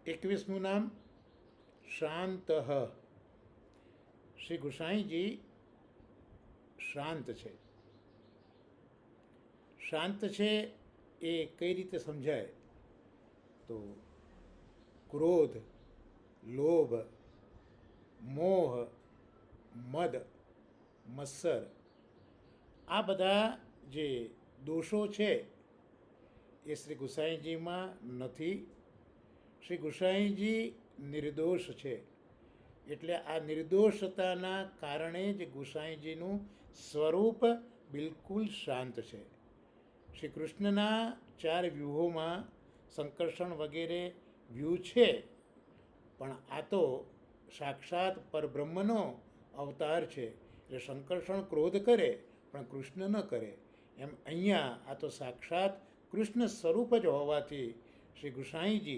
21મું નામ શાંત. શ્રી ગુસાઈજી શાંત છે. શાંત છે એ કઈ રીતે સમજાય? તો ક્રોધ, લોભ, મોહ, મદ, મત્સર આ બધા જે દોષો છે એ શ્રી ગુસાઈજીમાં નથી. શ્રી ગુસાઈજી નિર્દોષ છે. એટલે આ નિર્દોષતાના કારણે જ ગુસાઈજીનું સ્વરૂપ બિલકુલ શાંત છે. શ્રી કૃષ્ણના 4 વ્યૂહોમાં સંકર્ષણ વગેરે વ્યૂહ છે, પણ આ તો સાક્ષાત પરબ્રહ્મનો અવતાર છે. એટલે સંકર્ષણ ક્રોધ કરે પણ કૃષ્ણ ન કરે. એમ અહીંયા આ તો સાક્ષાત કૃષ્ણ સ્વરૂપ જ હોવાથી શ્રી ગુસાઈજી